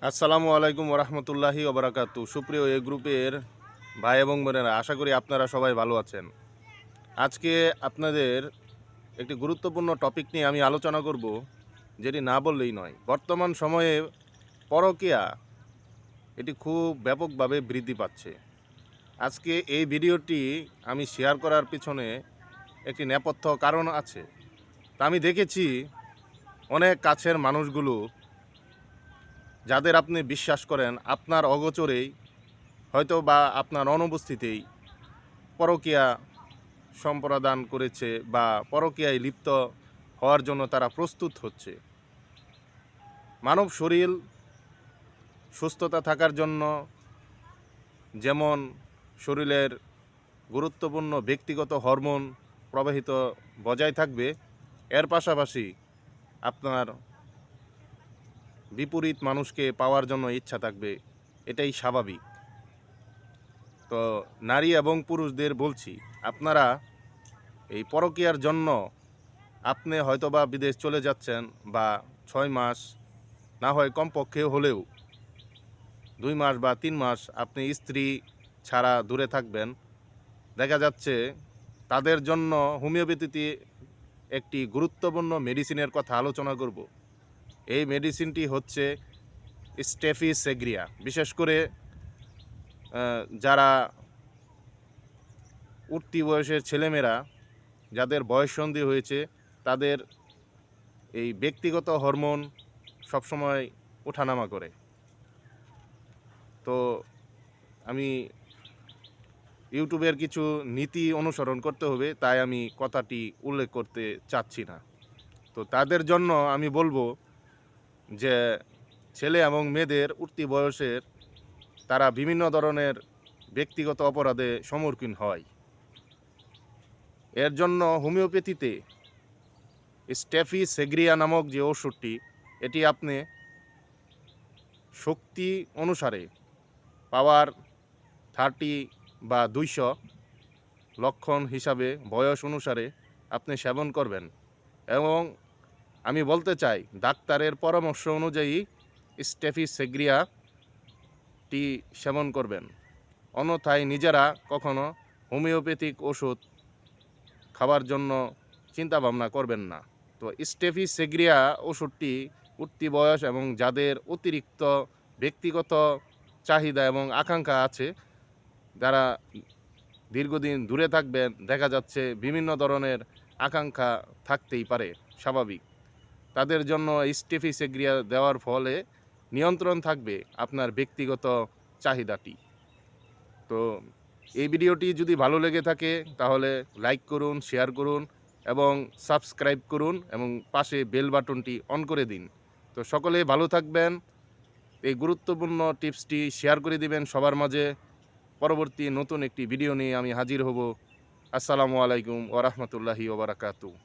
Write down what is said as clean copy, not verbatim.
আসসালামু আলাইকুম ওরহমতুল্লাহি ওবরাকাতু। সুপ্রিয় এ গ্রুপের ভাই এবং বোনেরা, আশা করি আপনারা সবাই ভালো আছেন। আজকে আপনাদের একটি গুরুত্বপূর্ণ টপিক নিয়ে আমি আলোচনা করব, যেটি না বললেই নয়। বর্তমান সময়ে পরকীয়া এটি খুব ব্যাপকভাবে বৃদ্ধি পাচ্ছে। আজকে এই ভিডিওটি আমি শেয়ার করার পিছনে একটি নেপথ্য কারণ আছে। তা আমি দেখেছি অনেক কাছের মানুষগুলো, যাদের আপনি বিশ্বাস করেন, আপনার অগোচরেই হয়তো বা আপনার অনুপস্থিতিতেই পরকীয়া সম্প্রদান করেছে বা পরকীয়ায় লিপ্ত হওয়ার জন্য তারা প্রস্তুত হচ্ছে। মানব শরীর সুস্থতা থাকার জন্য যেমন শরীরের গুরুত্বপূর্ণ ব্যক্তিগত হরমোন প্রবাহিত বজায় থাকবে, এর পাশাপাশি আপনার বিপরীত মানুষকে পাওয়ার জন্য ইচ্ছা থাকবে, এটাই স্বাভাবিক। তো নারী এবং পুরুষদের বলছি, আপনারা এই পরকীয়ার জন্য আপনি হয়তোবা বিদেশ চলে যাচ্ছেন, বা 6 মাস না হয় কমপক্ষে হলেও 2 মাস বা 3 মাস আপনি স্ত্রী ছাড়া দূরে থাকবেন। দেখা যাচ্ছে তাদের জন্য হোমিওপ্যাথিতে একটি গুরুত্বপূর্ণ মেডিসিনের কথা আলোচনা করব। এই মেডিসিনটি হচ্ছে স্টেফিসেগ্রিয়া। বিশেষ করে যারা উঠতি বয়সের ছেলেমেয়েরা, যাদের বয়ঃসন্ধি হয়েছে, তাদের এই ব্যক্তিগত হরমোন সবসময় ওঠানামা করে। তো আমি ইউটিউবের কিছু নীতি অনুসরণ করতে হবে, তাই আমি কথাটি উল্লেখ করতে চাচ্ছি না। তো তাদের জন্য আমি বলবো যে ছেলে এবং মেয়েদের উঠতি বয়সের তারা বিভিন্ন ধরনের ব্যক্তিগত অপরাধে সম্মুখীন হয়। এর জন্য হোমিওপ্যাথিতে স্টেফিসেগ্রিয়া নামক যে ওষুধটি, এটি আপনি শক্তি অনুসারে পাওয়ার 30 বা 200 লক্ষণ হিসাবে বয়স অনুসারে আপনি সেবন করবেন। এবং আমি বলতে চাই, ডাক্তারের পরামর্শ অনুযায়ী স্টেফিসেগ্রিয়াটি সেবন করবেন। অন্যথায় নিজেরা কখনো হোমিওপ্যাথিক ওষুধ খাওয়ার জন্য চিন্তা ভাবনা করবেন না। তো স্টেফিসেগ্রিয়া ওষুধটি উঠতি বয়স এবং যাদের অতিরিক্ত ব্যক্তিগত চাহিদা এবং আকাঙ্ক্ষা আছে, যারা দীর্ঘদিন দূরে থাকবেন, দেখা যাচ্ছে বিভিন্ন ধরনের আকাঙ্ক্ষা থাকতেই পারে, স্বাভাবিক। তাদের জন্য স্টেফিসেগ্রিয়া দেওয়ার ফলে নিয়ন্ত্রণ থাকবে আপনার ব্যক্তিগত চাহিদাটি। তো এই ভিডিওটি যদি ভালো লেগে থাকে তাহলে লাইক করুন, শেয়ার করুন এবং সাবস্ক্রাইব করুন এবং পাশে বেল বাটনটি অন করে দিন। তো সকলে ভালো থাকবেন। এই গুরুত্বপূর্ণ টিপসটি শেয়ার করে দিবেন সবার মাঝে। পরবর্তী নতুন একটি ভিডিও নিয়ে আমি হাজির হব। আসসালামু আলাইকুম ওয়া রাহমাতুল্লাহি ওয়া বারাকাতুহু।